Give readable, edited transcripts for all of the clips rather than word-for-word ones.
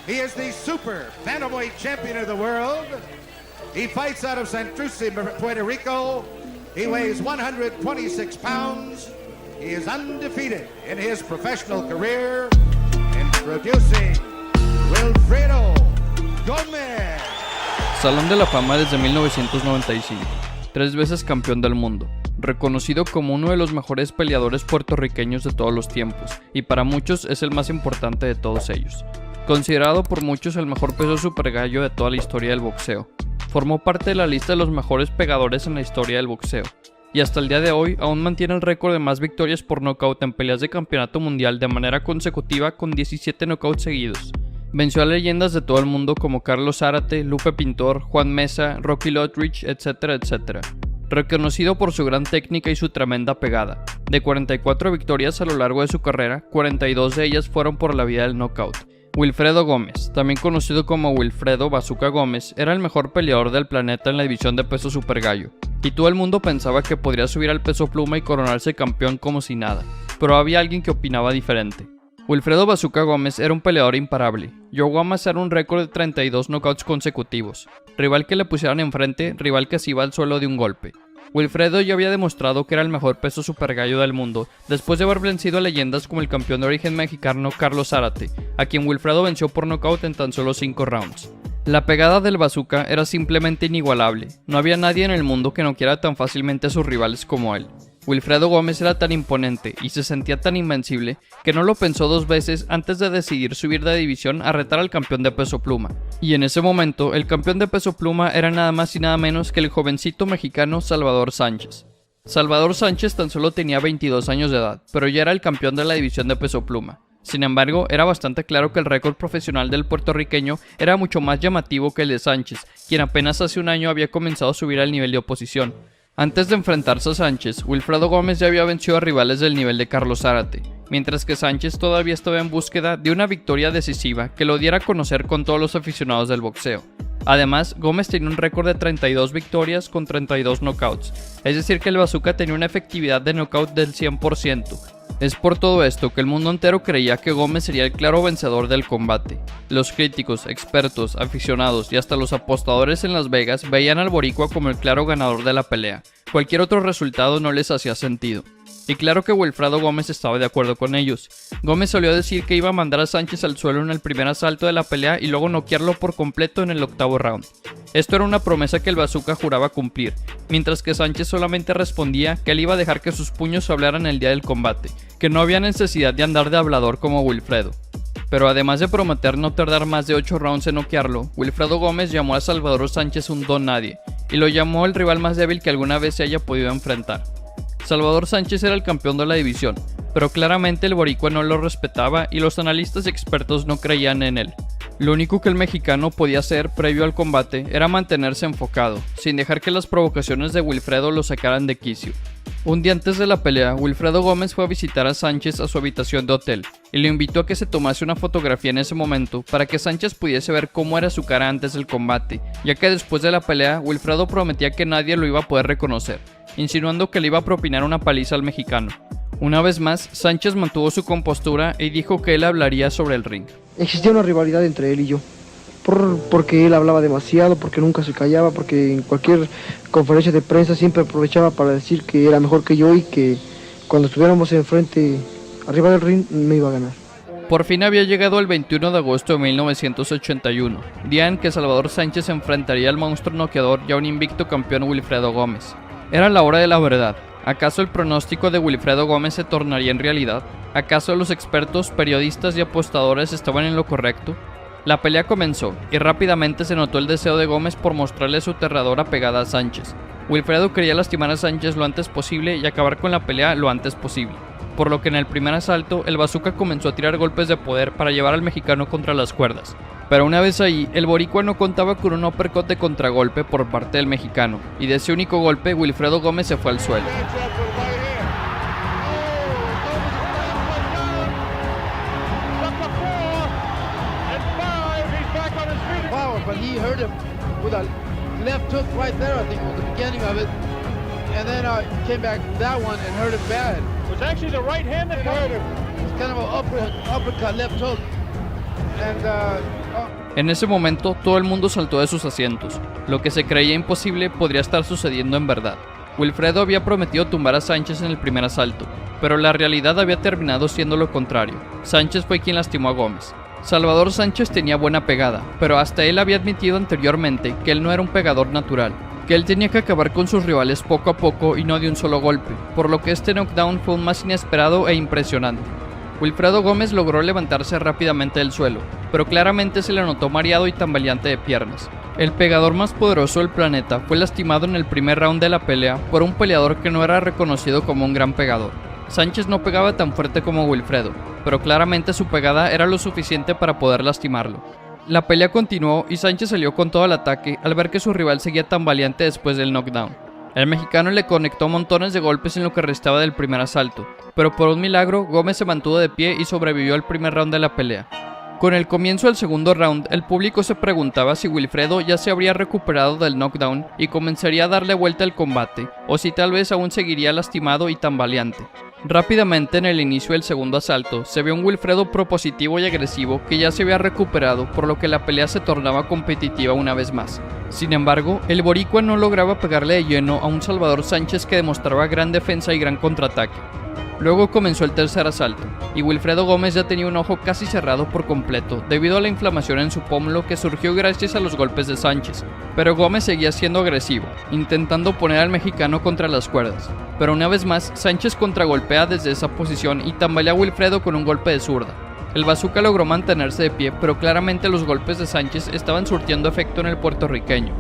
He is the super bantamweight champion of the world. He fights out of Santurce, Puerto Rico. He weighs 126 pounds. He is undefeated in his professional career. Introducing Wilfredo Gómez. Salón de la Fama desde 1995. 3 veces campeón del mundo. Reconocido como uno de los mejores peleadores puertorriqueños de todos los tiempos, y para muchos es el más importante de todos ellos. Considerado por muchos el mejor peso supergallo de toda la historia del boxeo. Formó parte de la lista de los mejores pegadores en la historia del boxeo, y hasta el día de hoy aún mantiene el récord de más victorias por nocaut en peleas de campeonato mundial de manera consecutiva con 17 knockouts seguidos. Venció a leyendas de todo el mundo como Carlos Zárate, Lupe Pintor, Juan Mesa, Rocky Lotrich, etcétera, etcétera. Reconocido por su gran técnica y su tremenda pegada. De 44 victorias a lo largo de su carrera, 42 de ellas fueron por la vía del knockout. Wilfredo Gómez, también conocido como Wilfredo Bazooka Gómez, era el mejor peleador del planeta en la división de peso supergallo, y todo el mundo pensaba que podría subir al peso pluma y coronarse campeón como si nada, pero había alguien que opinaba diferente. Wilfredo Bazooka Gómez era un peleador imparable, llegó a amasar un récord de 32 knockouts consecutivos, rival que le pusieran enfrente, rival que se iba al suelo de un golpe. Wilfredo ya había demostrado que era el mejor peso supergallo del mundo, después de haber vencido a leyendas como el campeón de origen mexicano Carlos Zárate, a quien Wilfredo venció por nocaut en tan solo 5 rounds. La pegada del bazooka era simplemente inigualable, no había nadie en el mundo que noqueara tan fácilmente a sus rivales como él. Wilfredo Gómez era tan imponente y se sentía tan invencible que no lo pensó 2 veces antes de decidir subir de división a retar al campeón de peso pluma. Y en ese momento, el campeón de peso pluma era nada más y nada menos que el jovencito mexicano Salvador Sánchez. Salvador Sánchez tan solo tenía 22 años de edad, pero ya era el campeón de la división de peso pluma. Sin embargo, era bastante claro que el récord profesional del puertorriqueño era mucho más llamativo que el de Sánchez, quien apenas hace un año había comenzado a subir al nivel de oposición. Antes de enfrentarse a Sánchez, Wilfredo Gómez ya había vencido a rivales del nivel de Carlos Zárate, mientras que Sánchez todavía estaba en búsqueda de una victoria decisiva que lo diera a conocer con todos los aficionados del boxeo. Además, Gómez tenía un récord de 32 victorias con 32 knockouts, es decir que el bazooka tenía una efectividad de knockout del 100%. Es por todo esto que el mundo entero creía que Gómez sería el claro vencedor del combate. Los críticos, expertos, aficionados y hasta los apostadores en Las Vegas veían al boricua como el claro ganador de la pelea. Cualquier otro resultado no les hacía sentido. Y claro que Wilfredo Gómez estaba de acuerdo con ellos. Gómez solía decir que iba a mandar a Sánchez al suelo en el primer asalto de la pelea y luego noquearlo por completo en el 8º round. Esto era una promesa que el bazooka juraba cumplir, mientras que Sánchez solamente respondía que él iba a dejar que sus puños hablaran el día del combate, que no había necesidad de andar de hablador como Wilfredo. Pero además de prometer no tardar más de 8 rounds en noquearlo, Wilfredo Gómez llamó a Salvador Sánchez un don nadie, y lo llamó el rival más débil que alguna vez se haya podido enfrentar. Salvador Sánchez era el campeón de la división, pero claramente el boricua no lo respetaba y los analistas y expertos no creían en él. Lo único que el mexicano podía hacer previo al combate era mantenerse enfocado, sin dejar que las provocaciones de Wilfredo lo sacaran de quicio. Un día antes de la pelea, Wilfredo Gómez fue a visitar a Sánchez a su habitación de hotel y le invitó a que se tomase una fotografía en ese momento para que Sánchez pudiese ver cómo era su cara antes del combate, ya que después de la pelea, Wilfredo prometía que nadie lo iba a poder reconocer, insinuando que le iba a propinar una paliza al mexicano. Una vez más, Sánchez mantuvo su compostura y dijo que él hablaría sobre el ring. Existía una rivalidad entre él y yo, porque él hablaba demasiado, porque nunca se callaba, porque en cualquier conferencia de prensa siempre aprovechaba para decir que era mejor que yo y que cuando estuviéramos enfrente, arriba del ring, me iba a ganar. Por fin había llegado el 21 de agosto de 1981, día en que Salvador Sánchez enfrentaría al monstruo noqueador y a un invicto campeón Wilfredo Gómez. Era la hora de la verdad. ¿Acaso el pronóstico de Wilfredo Gómez se tornaría en realidad? ¿Acaso los expertos, periodistas y apostadores estaban en lo correcto? La pelea comenzó, y rápidamente se notó el deseo de Gómez por mostrarle su aterradora pegada a Sánchez. Wilfredo quería lastimar a Sánchez lo antes posible y acabar con la pelea lo antes posible, por lo que en el primer asalto el bazooka comenzó a tirar golpes de poder para llevar al mexicano contra las cuerdas. Pero una vez ahí, el boricua no contaba con un uppercut de contragolpe por parte del mexicano, y de ese único golpe Wilfredo Gómez se fue al suelo. But he hurt him with a left hook right there, I think, was the beginning of it. And then came back that one and hurt him bad. It was actually the right hand that hurt him. It's kind of an uppercut left hook. En ese momento, todo el mundo saltó de sus asientos. Lo que se creía imposible podría estar sucediendo en verdad. Wilfredo había prometido tumbar a Sánchez en el primer asalto, pero la realidad había terminado siendo lo contrario. Sánchez fue quien lastimó a Gómez. Salvador Sánchez tenía buena pegada, pero hasta él había admitido anteriormente que él no era un pegador natural, que él tenía que acabar con sus rivales poco a poco y no de un solo golpe, por lo que este knockdown fue aún más inesperado e impresionante. Wilfredo Gómez logró levantarse rápidamente del suelo, pero claramente se le notó mareado y tambaleante de piernas. El pegador más poderoso del planeta fue lastimado en el primer round de la pelea por un peleador que no era reconocido como un gran pegador. Sánchez no pegaba tan fuerte como Wilfredo, pero claramente su pegada era lo suficiente para poder lastimarlo. La pelea continuó y Sánchez salió con todo el ataque al ver que su rival seguía tambaleante después del knockdown. El mexicano le conectó montones de golpes en lo que restaba del primer asalto, pero por un milagro Gómez se mantuvo de pie y sobrevivió al primer round de la pelea. Con el comienzo del segundo round, el público se preguntaba si Wilfredo ya se habría recuperado del knockdown y comenzaría a darle vuelta al combate, o si tal vez aún seguiría lastimado y tambaleante. Rápidamente en el inicio del segundo asalto, se vio un Wilfredo propositivo y agresivo que ya se había recuperado, por lo que la pelea se tornaba competitiva una vez más. Sin embargo, el boricua no lograba pegarle de lleno a un Salvador Sánchez que demostraba gran defensa y gran contraataque. Luego comenzó el tercer asalto, y Wilfredo Gómez ya tenía un ojo casi cerrado por completo debido a la inflamación en su pómulo que surgió gracias a los golpes de Sánchez, pero Gómez seguía siendo agresivo, intentando poner al mexicano contra las cuerdas. Pero una vez más, Sánchez contragolpea desde esa posición y tambalea a Wilfredo con un golpe de zurda. El bazooka logró mantenerse de pie, pero claramente los golpes de Sánchez estaban surtiendo efecto en el puertorriqueño.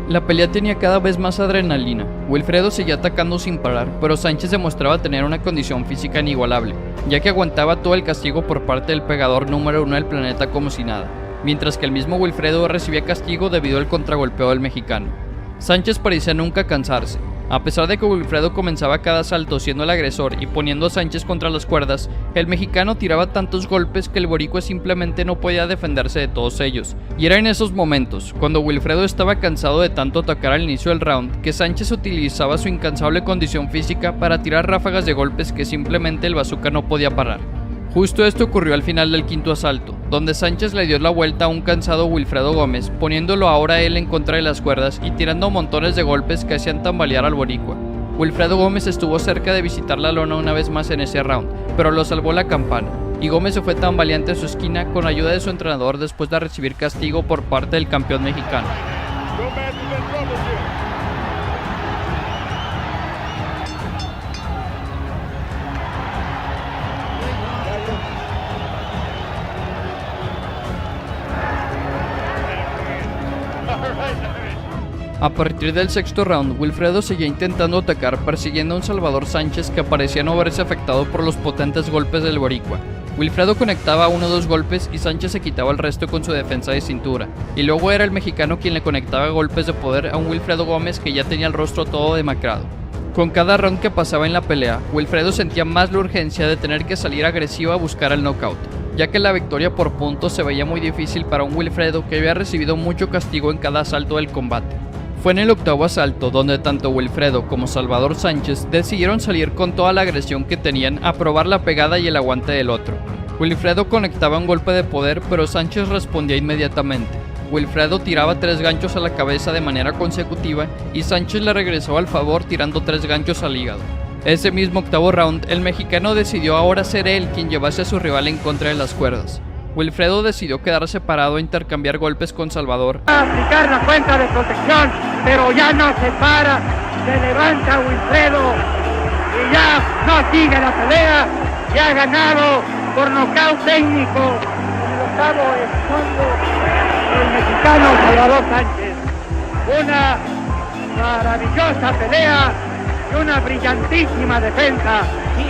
La pelea tenía cada vez más adrenalina. Wilfredo seguía atacando sin parar, pero Sánchez demostraba tener una condición física inigualable, ya que aguantaba todo el castigo por parte del pegador número 1 del planeta como si nada, mientras que el mismo Wilfredo recibía castigo debido al contragolpeo del mexicano. Sánchez parecía nunca cansarse. A pesar de que Wilfredo comenzaba cada asalto siendo el agresor y poniendo a Sánchez contra las cuerdas, el mexicano tiraba tantos golpes que el boricua simplemente no podía defenderse de todos ellos. Y era en esos momentos, cuando Wilfredo estaba cansado de tanto atacar al inicio del round, que Sánchez utilizaba su incansable condición física para tirar ráfagas de golpes que simplemente el bazooka no podía parar. Justo esto ocurrió al final del quinto asalto, donde Sánchez le dio la vuelta a un cansado Wilfredo Gómez, poniéndolo ahora él en contra de las cuerdas y tirando montones de golpes que hacían tambalear al boricua. Wilfredo Gómez estuvo cerca de visitar la lona una vez más en ese round, pero lo salvó la campana, y Gómez se fue tambaleante a su esquina con ayuda de su entrenador después de recibir castigo por parte del campeón mexicano. A partir del sexto round, Wilfredo seguía intentando atacar persiguiendo a un Salvador Sánchez que parecía no verse afectado por los potentes golpes del boricua. Wilfredo conectaba uno o dos golpes y Sánchez se quitaba el resto con su defensa de cintura, y luego era el mexicano quien le conectaba golpes de poder a un Wilfredo Gómez que ya tenía el rostro todo demacrado. Con cada round que pasaba en la pelea, Wilfredo sentía más la urgencia de tener que salir agresivo a buscar el knockout, ya que la victoria por puntos se veía muy difícil para un Wilfredo que había recibido mucho castigo en cada asalto del combate. Fue en el octavo asalto donde tanto Wilfredo como Salvador Sánchez decidieron salir con toda la agresión que tenían a probar la pegada y el aguante del otro. Wilfredo conectaba un golpe de poder, pero Sánchez respondía inmediatamente. Wilfredo tiraba 3 ganchos a la cabeza de manera consecutiva y Sánchez le regresó al favor tirando 3 ganchos al hígado. Ese mismo octavo round, el mexicano decidió ahora ser él quien llevase a su rival en contra de las cuerdas. Wilfredo decidió quedarse parado e intercambiar golpes con Salvador. Aplicar la cuenta de protección, pero ya no se para, se levanta Wilfredo y ya no sigue la pelea, ya ha ganado por nocaut técnico en el octavo segundo el mexicano Salvador Sánchez. Una maravillosa pelea y una brillantísima defensa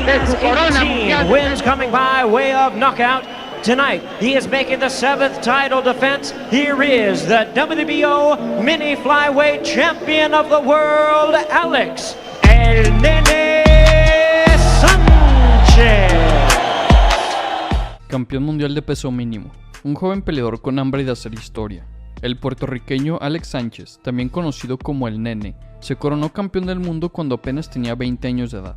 de su corona mundial. Wins coming by way of knockout. Tonight, he is making the 7th title defense. Here is the WBO Mini Flyweight Champion of the World, Alex El Nene Sánchez. Campeón mundial de peso mínimo, un joven peleador con hambre de hacer historia. El puertorriqueño Alex Sánchez, también conocido como El Nene, Se coronó campeón del mundo cuando apenas tenía 20 años de edad.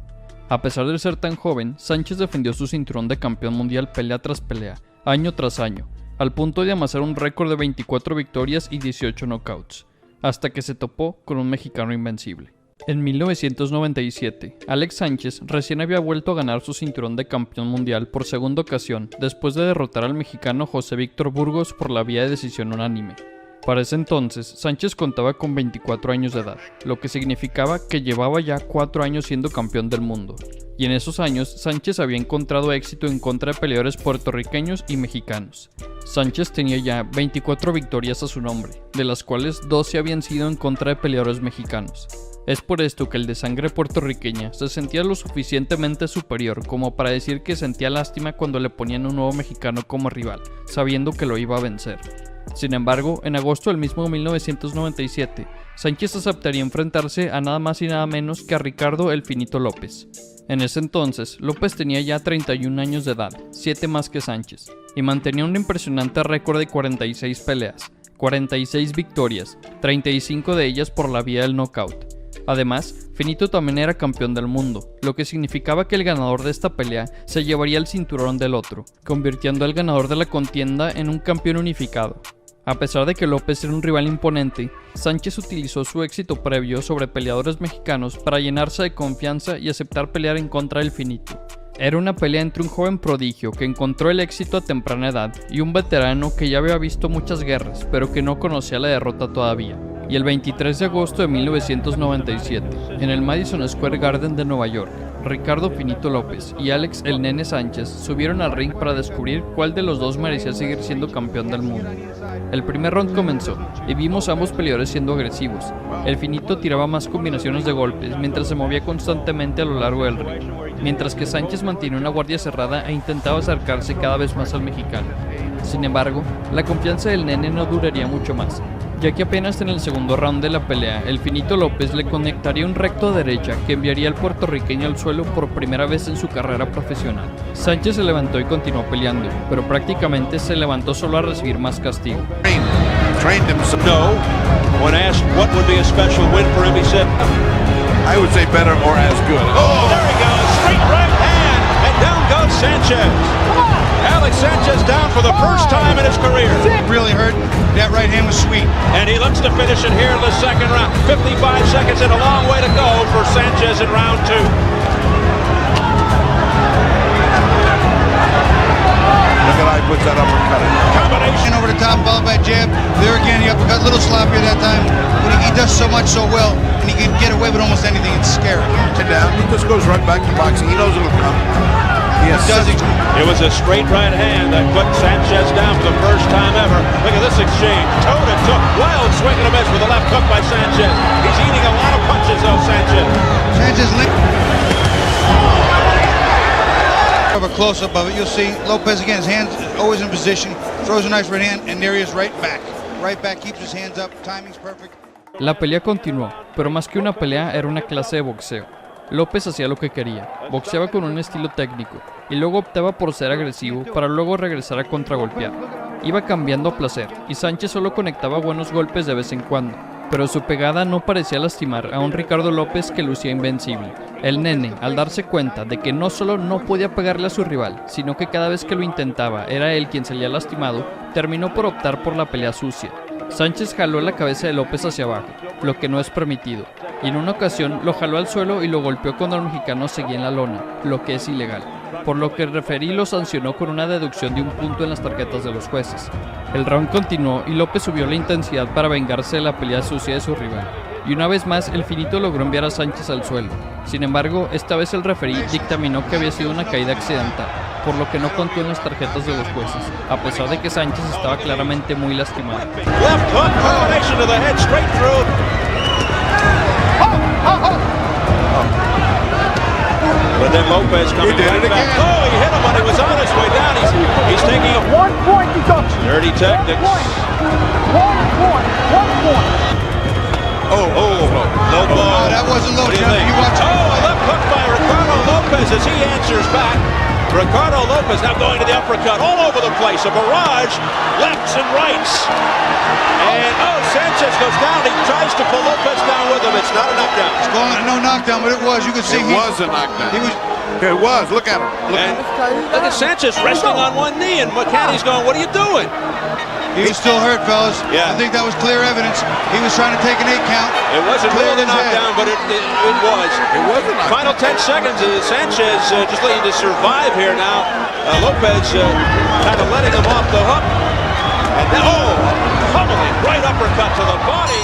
A pesar de ser tan joven, Sánchez defendió su cinturón de campeón mundial pelea tras pelea, año tras año, al punto de amasar un récord de 24 victorias y 18 knockouts, hasta que se topó con un mexicano invencible. En 1997, Alex Sánchez recién había vuelto a ganar su cinturón de campeón mundial por segunda ocasión, después de derrotar al mexicano José Víctor Burgos por la vía de decisión unánime. Para ese entonces, Sánchez contaba con 24 años de edad, lo que significaba que llevaba ya 4 años siendo campeón del mundo. Y en esos años, Sánchez había encontrado éxito en contra de peleadores puertorriqueños y mexicanos. Sánchez tenía ya 24 victorias a su nombre, de las cuales 12 habían sido en contra de peleadores mexicanos. Es por esto que el de sangre puertorriqueña se sentía lo suficientemente superior como para decir que sentía lástima cuando le ponían un nuevo mexicano como rival, sabiendo que lo iba a vencer. Sin embargo, en agosto del mismo 1997, Sánchez aceptaría enfrentarse a nada más y nada menos que a Ricardo El Finito López. En ese entonces, López tenía ya 31 años de edad, 7 más que Sánchez, y mantenía un impresionante récord de 46 peleas, 46 victorias, 35 de ellas por la vía del knockout. Además, Finito también era campeón del mundo, lo que significaba que el ganador de esta pelea se llevaría el cinturón del otro, convirtiendo al ganador de la contienda en un campeón unificado. A pesar de que López era un rival imponente, Sánchez utilizó su éxito previo sobre peleadores mexicanos para llenarse de confianza y aceptar pelear en contra del Finito. Era una pelea entre un joven prodigio que encontró el éxito a temprana edad y un veterano que ya había visto muchas guerras, pero que no conocía la derrota todavía. Y el 23 de agosto de 1997, en el Madison Square Garden de Nueva York, Ricardo Finito López y Alex El Nene Sánchez subieron al ring para descubrir cuál de los dos merecía seguir siendo campeón del mundo. El primer round comenzó y vimos a ambos peleadores siendo agresivos. El Finito tiraba más combinaciones de golpes mientras se movía constantemente a lo largo del ring, mientras que Sánchez mantenía una guardia cerrada e intentaba acercarse cada vez más al mexicano. Sin embargo, la confianza del Nene no duraría mucho más, ya que apenas en el segundo round de la pelea, el Finito López le conectaría un recto a derecha que enviaría al puertorriqueño al suelo por primera vez en su carrera profesional. Sánchez se levantó y continuó peleando, pero prácticamente se levantó solo a recibir más castigo. No. When asked what would be a special win for him, he said, I would say better or as good. Oh, there he goes, straight right hand, and down goes Sanchez. Alex Sanchez down for the first time in his career. Really hurt. That right hand was sweet. And he looks to finish it here in the second round. 55 seconds and a long way to go for Sanchez in round 2. Look at I puts that uppercut in. Combination over the top, followed by jab. There again, the uppercut, a little sloppier that time. But he does so much so well, and he can get away with almost anything. It's scary. Down. He just goes right back to boxing. He knows it'll come. It was a straight right hand that put Sanchez down for the first time ever. Look at this exchange. Toe-to-toe. Wild swing and a miss with a left hook by Sanchez. He's eating a lot of punches, though, Sanchez. Sanchez have a close-up of it. You'll see Lopez again. His hands always in position. Throws a nice right hand, and there he is right back. Right back, keeps his hands up. Timing's perfect. La pelea continuó, pero más que una pelea era una clase de boxeo. López hacía lo que quería, boxeaba con un estilo técnico, y luego optaba por ser agresivo para luego regresar a contragolpear. Iba cambiando a placer, y Sánchez solo conectaba buenos golpes de vez en cuando, pero su pegada no parecía lastimar a un Ricardo López que lucía invencible. El Nene, al darse cuenta de que no solo no podía pegarle a su rival, sino que cada vez que lo intentaba era él quien salía lastimado, terminó por optar por la pelea sucia. Sánchez jaló la cabeza de López hacia abajo, lo que no es permitido, y en una ocasión lo jaló al suelo y lo golpeó cuando el mexicano seguía en la lona, lo que es ilegal, por lo que el referí lo sancionó con una deducción de un punto en las tarjetas de los jueces. El round continuó y López subió la intensidad para vengarse de la pelea sucia de su rival, y una vez más el Finito logró enviar a Sánchez al suelo. Sin embargo, esta vez el referí dictaminó que había sido una caída accidental, por lo que no contó en las tarjetas de los jueces, a pesar de que Sánchez estaba claramente muy lastimado. Left hook combination to the head straight through. But then Lopez coming right back. Oh, he hit him when he was on his way down. He's taking a 1 point deduction. Dirty tactics. 1 point. Oh, low blow. That wasn't low. What do you think? You watch left hook by Ricardo Lopez as he answers back. Ricardo Lopez now going to the uppercut all over the place. A barrage, lefts and rights. And Sanchez goes down. He tries to pull Lopez down with him. It's not a knockdown. It's going no knockdown, but it was. You could see it was a knockdown. It was. Look at him. Look at Sanchez resting on one knee, and McCanny's going, "What are you doing?" He was still hurt, fellas. Yeah. I think that was clear evidence. He was trying to take an 8 count. It wasn't really a knockdown, but it was. It was a knockdown. Final 10 seconds. Sanchez just looking to survive here now. Lopez kind of letting him off the hook. And then, pummeling, right uppercut to the body.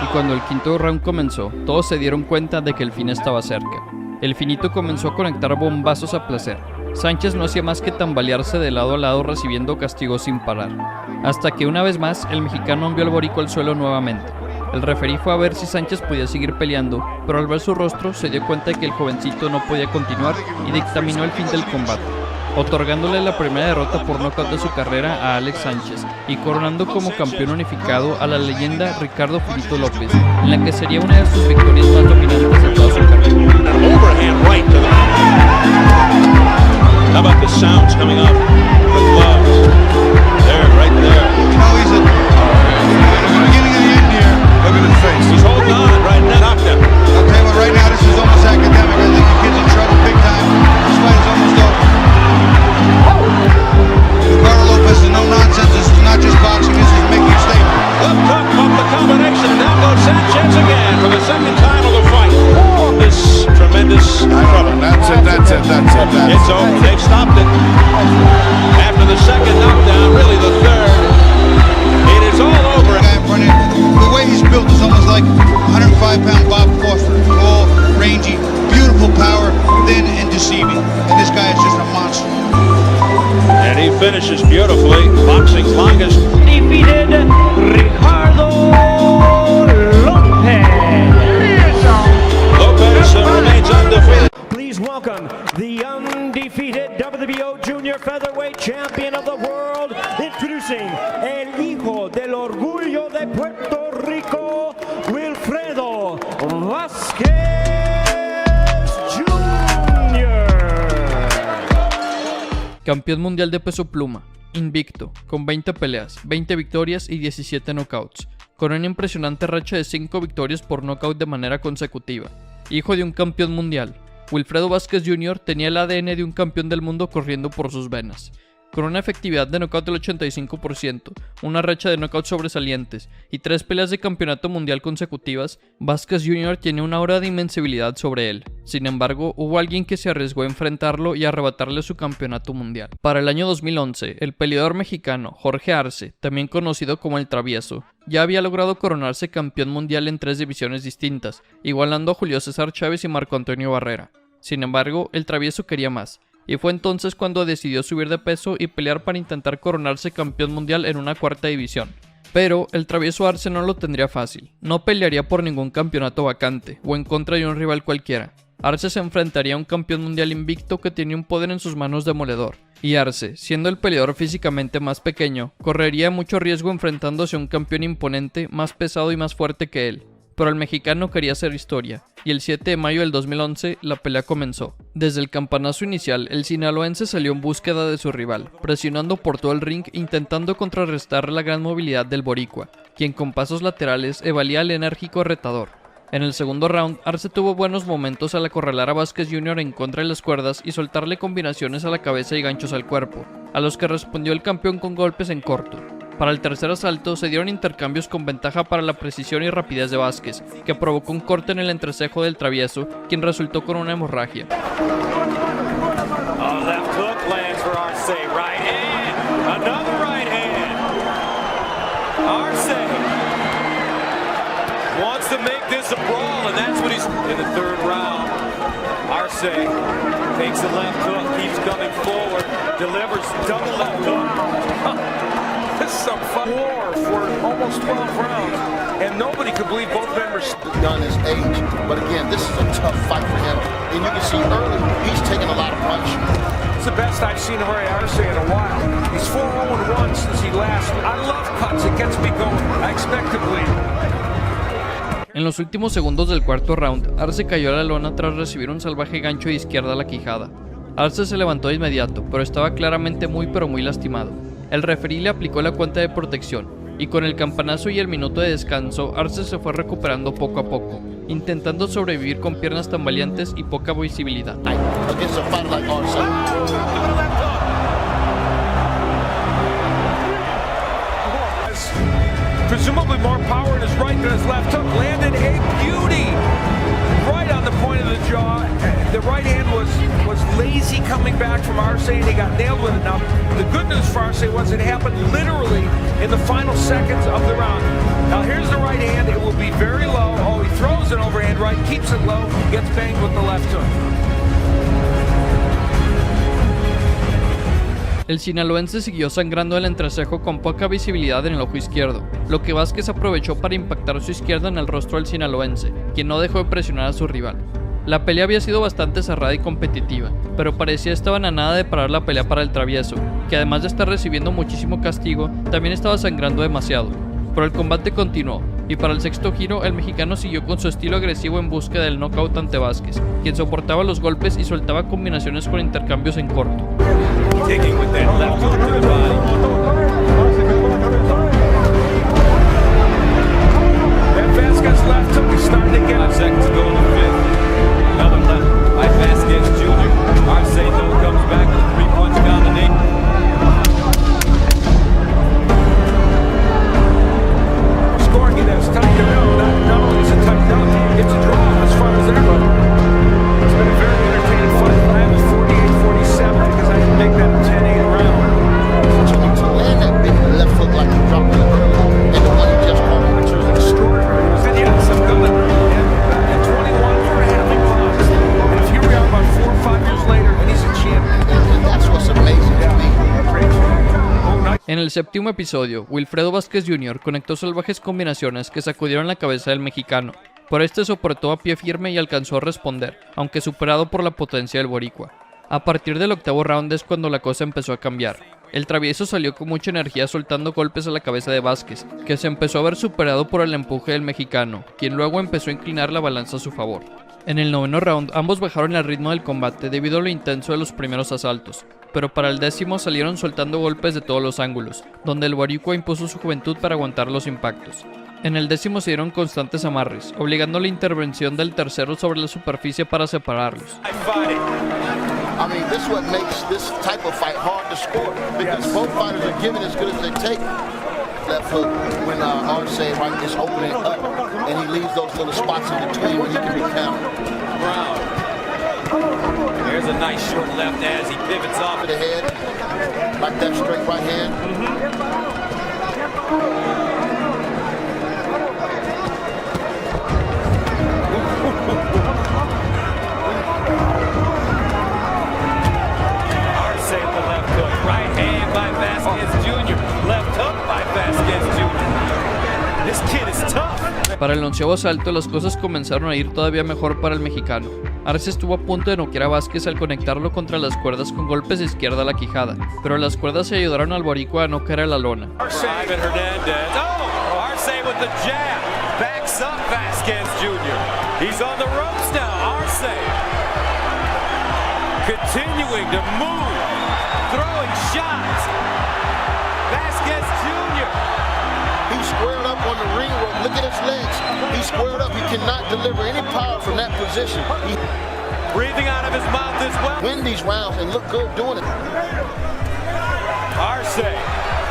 Y cuando el quinto round comenzó, todos se dieron cuenta de que el fin estaba cerca. El finito comenzó a conectar bombazos a placer. Sánchez no hacía más que tambalearse de lado a lado recibiendo castigos sin parar, hasta que una vez más el mexicano envió al boricua al suelo nuevamente. El referí fue a ver si Sánchez podía seguir peleando, pero al ver su rostro se dio cuenta de que el jovencito no podía continuar y dictaminó el fin del combate, otorgándole la primera derrota por nocaut de su carrera a Alex Sánchez y coronando como campeón unificado a la leyenda Ricardo Finito López, en la que sería una de sus victorias más dominantes de toda su carrera. How about the sounds coming off the gloves? There, right there. You know, he's at the beginning of the end here. Look at his face. He's holding on right now. Knockdown. I'll tell you what, right now, this is almost academic. I think the kid's in trouble big time. This fight is almost over. Ricardo Lopez is no nonsense. This is not just boxing. This is making a statement. Left hook off the combination, and down goes Sanchez again for the second time of the fight. This tremendous trouble. That's it. It's over. They've stopped it. After the second knockdown, really the third, it is all over. The guy in front of him, the way he's built is almost like 105-pound Bob Foster. Tall, rangy, beautiful power, thin and deceiving. And this guy is just a monster. And he finishes beautifully. Boxing's longest. Defeated Ricardo Lopez. Lopez remains undefeated. Please welcome the undefeated WBO Junior Featherweight Champion of the World, introducing el hijo del orgullo de Puerto Rico, Wilfredo Vázquez Jr. Campeón mundial de peso pluma, invicto, con 20 peleas, 20 victorias y 17 knockouts, con una impresionante racha de 5 victorias por knockout de manera consecutiva. Hijo de un campeón mundial, Wilfredo Vázquez Jr. tenía el ADN de un campeón del mundo corriendo por sus venas. Con una efectividad de knockout del 85%, una racha de knockouts sobresalientes y 3 peleas de campeonato mundial consecutivas, Vázquez Jr. tiene una aura de invencibilidad sobre él. Sin embargo, hubo alguien que se arriesgó a enfrentarlo y arrebatarle su campeonato mundial. Para el año 2011, el peleador mexicano Jorge Arce, también conocido como El Travieso, ya había logrado coronarse campeón mundial en 3 divisiones distintas, igualando a Julio César Chávez y Marco Antonio Barrera. Sin embargo, El Travieso quería más, y fue entonces cuando decidió subir de peso y pelear para intentar coronarse campeón mundial en una 4ª división. Pero el Travieso Arce no lo tendría fácil, no pelearía por ningún campeonato vacante o en contra de un rival cualquiera. Arce se enfrentaría a un campeón mundial invicto que tenía un poder en sus manos demoledor, y Arce, siendo el peleador físicamente más pequeño, correría mucho riesgo enfrentándose a un campeón imponente, más pesado y más fuerte que él. Pero el mexicano quería hacer historia, y el 7 de mayo del 2011 la pelea comenzó. Desde el campanazo inicial, el sinaloense salió en búsqueda de su rival, presionando por todo el ring intentando contrarrestar la gran movilidad del boricua, quien con pasos laterales evalía al enérgico retador. En el segundo round, Arce tuvo buenos momentos al acorralar a Vázquez Jr. en contra de las cuerdas y soltarle combinaciones a la cabeza y ganchos al cuerpo, a los que respondió el campeón con golpes en corto. Para el tercer asalto se dieron intercambios con ventaja para la precisión y rapidez de Vázquez, que provocó un corte en el entrecejo del Travieso, quien resultó con una hemorragia. Takes the left hook, keeps coming forward, delivers double left hook. This is some fun war for almost 12 rounds, and nobody could believe both men were done his age. But again, this is a tough fight for him, and you can see early he's taking a lot of punch. It's the best I've seen Jorge Arce in a while. He's 4-0-1 since he last. I love cuts, it gets me going. I expect to bleed. En los últimos segundos del cuarto round, Arce cayó a la lona tras recibir un salvaje gancho de izquierda a la quijada. Arce se levantó de inmediato, pero estaba claramente muy lastimado. El referí le aplicó la cuenta de protección, y con el campanazo y el minuto de descanso, Arce se fue recuperando poco a poco, intentando sobrevivir con piernas tambaleantes y poca visibilidad. Presumably more power in his right than his left hook. Landed a beauty right on the point of the jaw. The right hand was lazy coming back from Arce, and he got nailed with it. Now, the good news for Arce was it happened literally in the final seconds of the round. Now, here's the right hand. It will be very low. Oh, he throws an overhand right, keeps it low, gets banged with the left hook. El sinaloense siguió sangrando el entrecejo con poca visibilidad en el ojo izquierdo, lo que Vázquez aprovechó para impactar su izquierda en el rostro del sinaloense, quien no dejó de presionar a su rival. La pelea había sido bastante cerrada y competitiva, pero parecía estaban a nada de parar la pelea para el travieso, que además de estar recibiendo muchísimo castigo, también estaba sangrando demasiado. Pero el combate continuó, y para el sexto giro el mexicano siguió con su estilo agresivo en búsqueda del knockout ante Vázquez, quien soportaba los golpes y soltaba combinaciones con intercambios en corto. Digging with that left hook to the body. And Vázquez left hook is starting to get 5 seconds to go in the fifth. Another left by Vázquez Jr. Arce though comes back with a 3-punch combination. Scoring it has tightened up. Not only is it tightened up, it's a draw as far as they're concerned. It's been a very entertaining fight. I have a 48-47 because I didn't make that a 10-8 round. To land that big left hook like he dropped it earlier, and the one he just caught, which was extraordinary. And yes, I'm good. And 21 for a half a box. And if here we are about 4 or 5 years later, and he's a champion. And that's what's amazing to me. En el séptimo episodio, Wilfredo Vázquez Jr. conectó salvajes combinaciones que sacudieron la cabeza del mexicano, pero este soportó a pie firme y alcanzó a responder, aunque superado por la potencia del boricua. A partir del octavo round es cuando la cosa empezó a cambiar. El travieso salió con mucha energía soltando golpes a la cabeza de Vázquez, que se empezó a ver superado por el empuje del mexicano, quien luego empezó a inclinar la balanza a su favor. En el noveno round, ambos bajaron el ritmo del combate debido a lo intenso de los primeros asaltos, pero para el décimo salieron soltando golpes de todos los ángulos, donde el boricua impuso su juventud para aguantar los impactos. En el décimo se dieron constantes amarres, obligando la intervención del tercero sobre la superficie para separarlos. I mean, this is what makes this type of fight hard to score, because both fighters are giving as good as they take. Left hook when Arce right is opening up, and he leaves those little spots in between where he can be countered. Brown. There's a nice short left as he pivots off To the head, like that straight right hand. Arce with the left hook. Right hand by Vázquez Jr. Left hook by Vázquez Jr. This kid is tough. Para el onceavo asalto las cosas comenzaron a ir todavía mejor para el mexicano. Arce estuvo a punto de noquear a Vázquez al conectarlo contra las cuerdas con golpes de izquierda a la quijada, pero las cuerdas se ayudaron al boricua a no caer a la lona. Arce with the jab. Backs up Vázquez Jr. He's on the ropes now. Arce continuing to move, throwing shots. Vázquez Jr. He's squared up on the ring rope. Look at his legs. He's squared up. He cannot deliver any power from that position. He breathing out of his mouth as well. Win these rounds and look good doing it. Arce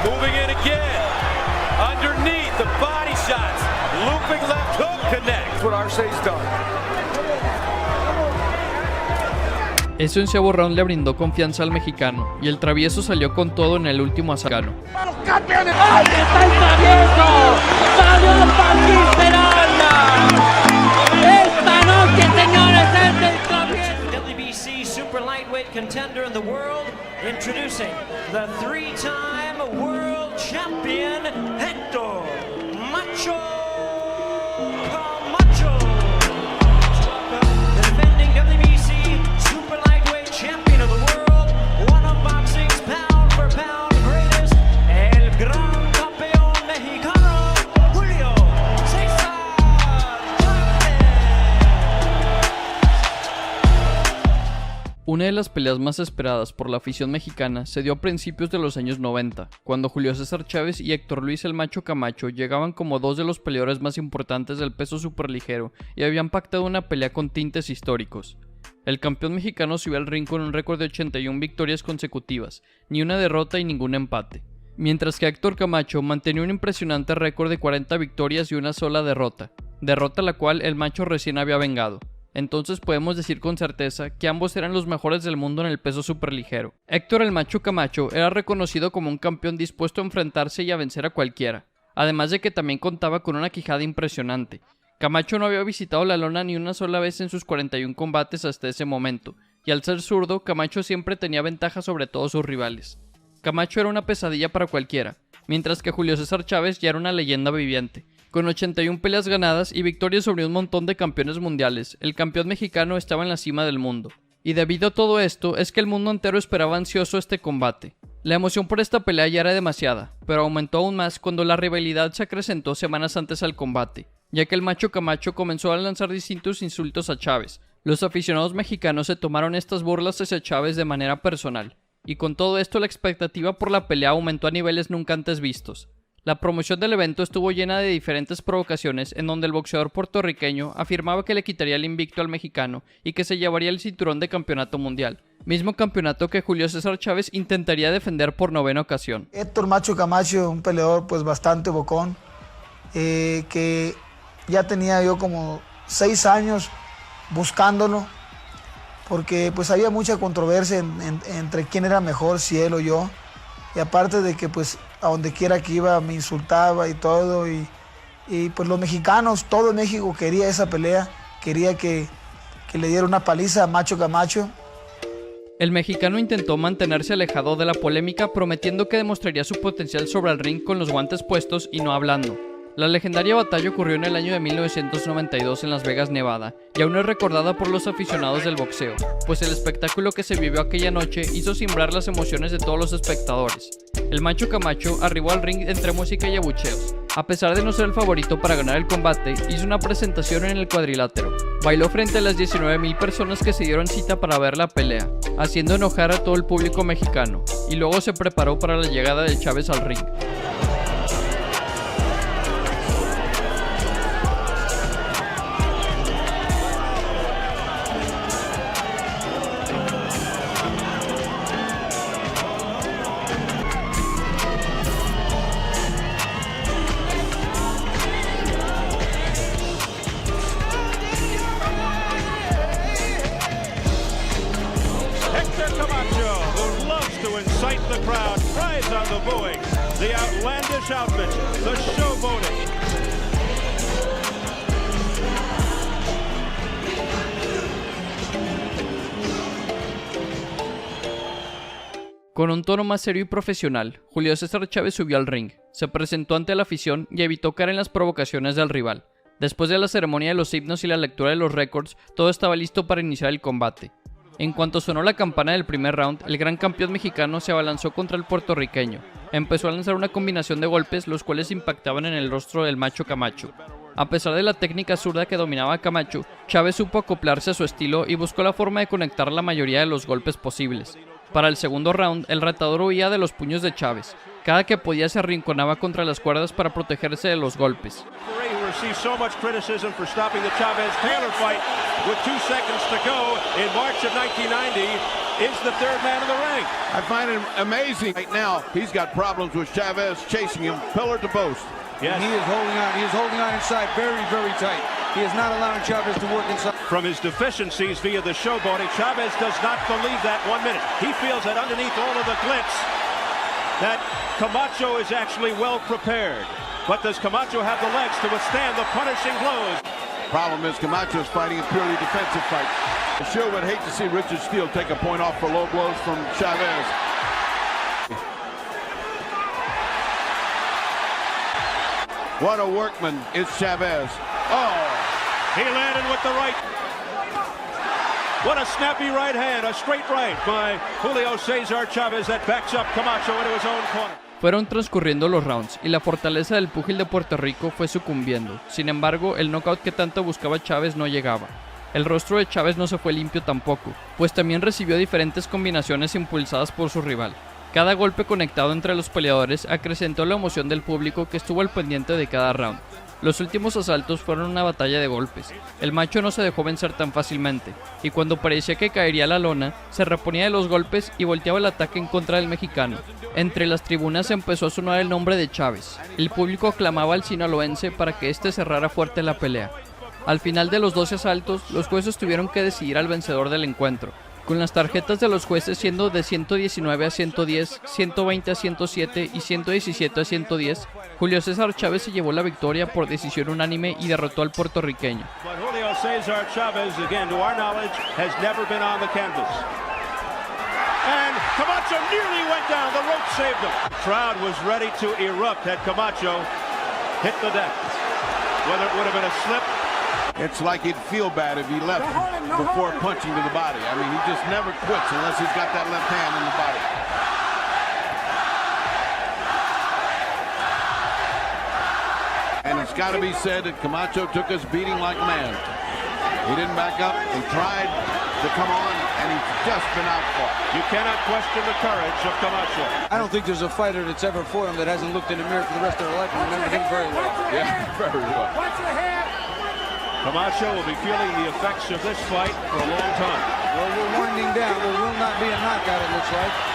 moving in again. Underneath the body shots. Looping left hook connects. What Arce's done. Ese onceavo round le brindó confianza al mexicano, y el travieso salió con todo en el último asalto. ¡Campeones! ¡Ahí está el travieso! ¡Salió Joaquín Peralta! ¡Esta noche, señores, es el travieso! WBC super lightweight contender in the world, introducing the 3-time world champion, Hector Macho Camacho. The defending WBC super lightweight champion of the world, one of boxing's pound for pound greatest, el gran campeón mexicano, Julio César Chávez. Una de las peleas más esperadas por la afición mexicana se dio a principios de los años 90, cuando Julio César Chávez y Héctor Luis el Macho Camacho llegaban como dos de los peleadores más importantes del peso superligero y habían pactado una pelea con tintes históricos. El campeón mexicano subió al ring con un récord de 81 victorias consecutivas, ni una derrota y ningún empate, mientras que Héctor Camacho mantenía un impresionante récord de 40 victorias y una sola derrota la cual el Macho recién había vengado. Entonces podemos decir con certeza que ambos eran los mejores del mundo en el peso superligero. Héctor el Macho Camacho era reconocido como un campeón dispuesto a enfrentarse y a vencer a cualquiera, además de que también contaba con una quijada impresionante. Camacho no había visitado la lona ni una sola vez en sus 41 combates hasta ese momento, y al ser zurdo, Camacho siempre tenía ventaja sobre todos sus rivales. Camacho era una pesadilla para cualquiera, mientras que Julio César Chávez ya era una leyenda viviente. Con 81 peleas ganadas y victorias sobre un montón de campeones mundiales, el campeón mexicano estaba en la cima del mundo. Y debido a todo esto, es que el mundo entero esperaba ansioso este combate. La emoción por esta pelea ya era demasiada, pero aumentó aún más cuando la rivalidad se acrecentó semanas antes al combate, ya que el Macho Camacho comenzó a lanzar distintos insultos a Chávez. Los aficionados mexicanos se tomaron estas burlas hacia Chávez de manera personal, y con todo esto la expectativa por la pelea aumentó a niveles nunca antes vistos. La promoción del evento estuvo llena de diferentes provocaciones en donde el boxeador puertorriqueño afirmaba que le quitaría el invicto al mexicano y que se llevaría el cinturón de campeonato mundial, mismo campeonato que Julio César Chávez intentaría defender por 9ª ocasión. Héctor Macho Camacho, un peleador pues bastante bocón, que ya tenía yo como 6 años buscándolo, porque pues había mucha controversia entre quién era mejor, si él o yo. Y aparte de que pues a donde quiera que iba me insultaba y todo, y pues los mexicanos, todo México quería esa pelea, quería que le diera una paliza a Macho Camacho. El mexicano intentó mantenerse alejado de la polémica, prometiendo que demostraría su potencial sobre el ring con los guantes puestos y no hablando. La legendaria batalla ocurrió en el año de 1992 en Las Vegas, Nevada, y aún es recordada por los aficionados del boxeo, pues el espectáculo que se vivió aquella noche hizo cimbrar las emociones de todos los espectadores. El Macho Camacho arribó al ring entre música y abucheos. A pesar de no ser el favorito para ganar el combate, hizo una presentación en el cuadrilátero. Bailó frente a las 19,000 personas que se dieron cita para ver la pelea, haciendo enojar a todo el público mexicano, y luego se preparó para la llegada de Chávez al ring. The crowd thrives on the booing, the outlandish outfit, the showboating. Con un tono más serio y profesional, Julio César Chávez subió al ring, se presentó ante la afición y evitó caer en las provocaciones del rival. Después de la ceremonia de los himnos y la lectura de los récords, todo estaba listo para iniciar el combate. En cuanto sonó la campana del primer round, el gran campeón mexicano se abalanzó contra el puertorriqueño. Empezó a lanzar una combinación de golpes, los cuales impactaban en el rostro del Macho Camacho. A pesar de la técnica zurda que dominaba Camacho, Chávez supo acoplarse a su estilo y buscó la forma de conectar la mayoría de los golpes posibles. Para el segundo round, el retador huía de los puños de Chávez. Cada que podía se arrinconaba contra las cuerdas para protegerse de los golpes. Received so much criticism for stopping the Chavez-Taylor fight with 2 seconds to go in March of 1990 is the third man in the ring. I find it amazing right now. He's got problems with Chavez chasing him pillar to post. Yes. He is holding on. He is holding on inside very, very tight. He is not allowing Chavez to work inside. From his deficiencies via the showboating, Chavez does not believe that 1 minute. He feels that underneath all of the glitz, that Camacho is actually well prepared. But does Camacho have the legs to withstand the punishing blows? Problem is Camacho is fighting a purely defensive fight. I sure would hate to see Richard Steele take a point off for low blows from Chavez. What a workman is Chavez. Oh, he landed with the right. What a snappy right hand, a straight right by Julio César Chávez that backs up Camacho into his own corner. Fueron transcurriendo los rounds y la fortaleza del púgil de Puerto Rico fue sucumbiendo. Sin embargo, el knockout que tanto buscaba Chávez no llegaba. El rostro de Chávez no se fue limpio tampoco, pues también recibió diferentes combinaciones impulsadas por su rival. Cada golpe conectado entre los peleadores acrecentó la emoción del público que estuvo al pendiente de cada round. Los últimos asaltos fueron una batalla de golpes. El macho no se dejó vencer tan fácilmente, y cuando parecía que caería a la lona, se reponía de los golpes y volteaba el ataque en contra del mexicano. Entre las tribunas empezó a sonar el nombre de Chávez. El público aclamaba al sinaloense para que éste cerrara fuerte la pelea. Al final de los 12 asaltos, los jueces tuvieron que decidir al vencedor del encuentro, con las tarjetas de los jueces siendo de 119 a 110, 120 a 107 y 117 a 110, Julio César Chávez se llevó la victoria por decisión unánime y derrotó al puertorriqueño. Julio César Chávez, again, to our knowledge, has never been on the canvas. And Camacho nearly went down. The rope saved him. The crowd was ready to erupt had Camacho hit the deck. Whether it would have been a slip. It's like he'd feel bad if he left before punching to the body. I mean, he just never quits unless he's got that left hand in the body. And it's got to be said that Camacho took his beating like a man. He didn't back up. He tried to come on, and he's just been outfought. You cannot question the courage of Camacho. I don't think there's a fighter that's ever fought him that hasn't looked in the mirror for the rest of their life and remembered him very well. Yeah, very well. Camacho will be feeling the effects of this fight for a long time. Well, we're winding down. There will not be a knockout, it looks like.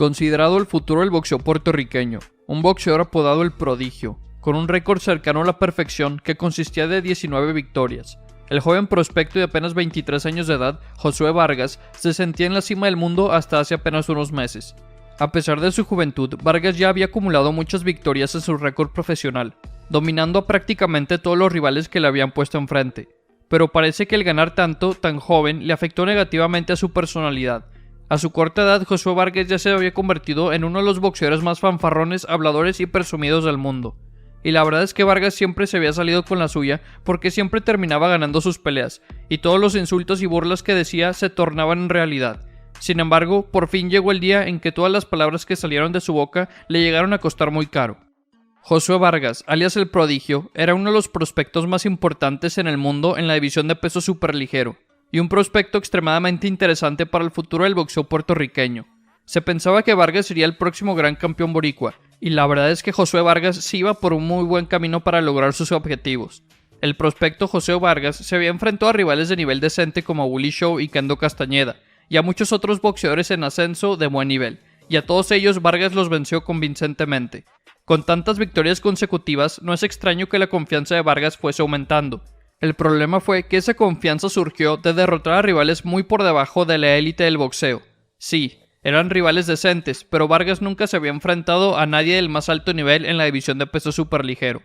Considerado el futuro del boxeo puertorriqueño, un boxeador apodado El Prodigio, con un récord cercano a la perfección que consistía de 19 victorias. El joven prospecto de apenas 23 años de edad, Josué Vargas, se sentía en la cima del mundo hasta hace apenas unos meses. A pesar de su juventud, Vargas ya había acumulado muchas victorias en su récord profesional, dominando a prácticamente todos los rivales que le habían puesto enfrente. Pero parece que el ganar tanto, tan joven, le afectó negativamente a su personalidad. A su corta edad, Josué Vargas ya se había convertido en uno de los boxeadores más fanfarrones, habladores y presumidos del mundo. Y la verdad es que Vargas siempre se había salido con la suya porque siempre terminaba ganando sus peleas, y todos los insultos y burlas que decía se tornaban en realidad. Sin embargo, por fin llegó el día en que todas las palabras que salieron de su boca le llegaron a costar muy caro. Josué Vargas, alias El Prodigio, era uno de los prospectos más importantes en el mundo en la división de peso superligero, y un prospecto extremadamente interesante para el futuro del boxeo puertorriqueño. Se pensaba que Vargas sería el próximo gran campeón boricua, y la verdad es que Josué Vargas sí iba por un muy buen camino para lograr sus objetivos. El prospecto Josué Vargas se había enfrentado a rivales de nivel decente como Willie Shaw y Kendo Castañeda, y a muchos otros boxeadores en ascenso de buen nivel, y a todos ellos Vargas los venció convincentemente. Con tantas victorias consecutivas, no es extraño que la confianza de Vargas fuese aumentando. El problema fue que esa confianza surgió de derrotar a rivales muy por debajo de la élite del boxeo. Sí, eran rivales decentes, pero Vargas nunca se había enfrentado a nadie del más alto nivel en la división de peso superligero.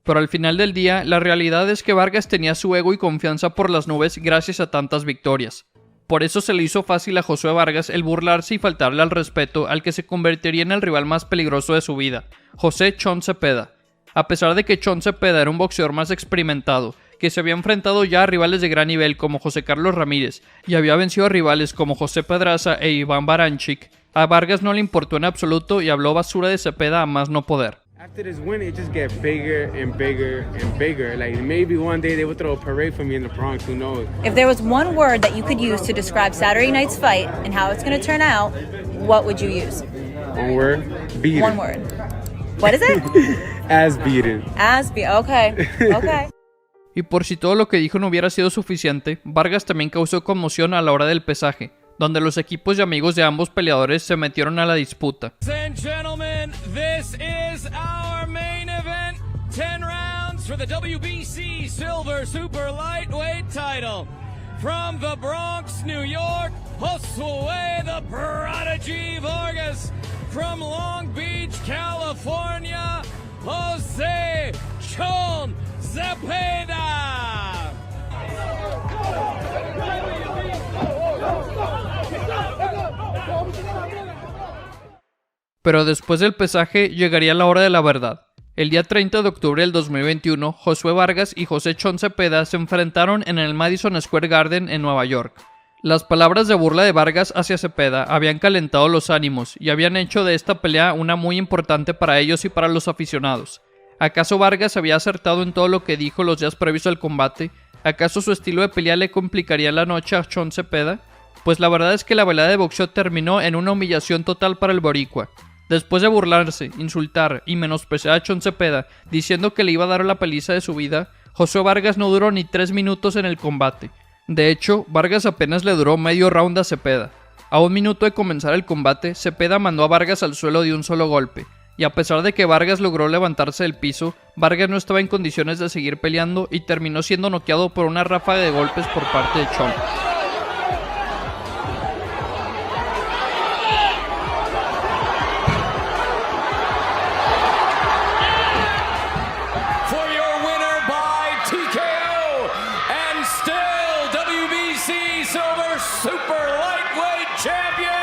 Pero al final del día, la realidad es que Vargas tenía su ego y confianza por las nubes gracias a tantas victorias. Por eso se le hizo fácil a Josué Vargas el burlarse y faltarle al respeto al que se convertiría en el rival más peligroso de su vida, José Chon Cepeda. A pesar de que Chon Cepeda era un boxeador más experimentado, que se había enfrentado ya a rivales de gran nivel como José Carlos Ramírez y había vencido a rivales como José Pedraza e Iván Baranchik, a Vargas no le importó en absoluto y habló basura de Cepeda a más no poder. After this win, it just gets bigger and bigger and bigger. Like maybe one day they will throw a parade for me in the Bronx, who knows? If there was one word that you could use to describe Saturday night's fight and how it's going to turn out, what would you use? One word? Beaten. One word. What is it? As beaten. Okay. Okay. Y por si todo lo que dijo no hubiera sido suficiente, Vargas también causó conmoción a la hora del pesaje, donde los equipos y amigos de ambos peleadores se metieron a la disputa. Ladies and gentlemen, this is our main event. 10 rounds for the WBC Silver Super Lightweight title. From the Bronx, New York, Josué the Prodigy Vargas. from Long Beach, California, Jose Chon Zepeda. Pero después del pesaje llegaría la hora de la verdad. El día 30 de octubre del 2021, Josué Vargas y José Chon Zepeda se enfrentaron en el Madison Square Garden en Nueva York. Las palabras de burla de Vargas hacia Zepeda habían calentado los ánimos y habían hecho de esta pelea una muy importante para ellos y para los aficionados. ¿Acaso Vargas había acertado en todo lo que dijo los días previos al combate? ¿Acaso su estilo de pelea le complicaría la noche a Chon Zepeda? Pues la verdad es que la velada de boxeo terminó en una humillación total para el boricua. Después de burlarse, insultar y menospreciar a Chon Zepeda diciendo que le iba a dar la paliza de su vida, Josué Vargas no duró ni 3 minutos en el combate. De hecho, Vargas apenas le duró medio round a Zepeda. A 1 minuto de comenzar el combate, Zepeda mandó a Vargas al suelo de un solo golpe, y a pesar de que Vargas logró levantarse del piso, Vargas no estaba en condiciones de seguir peleando y terminó siendo noqueado por una ráfaga de golpes por parte de Chon. Silver Super Lightweight Champion,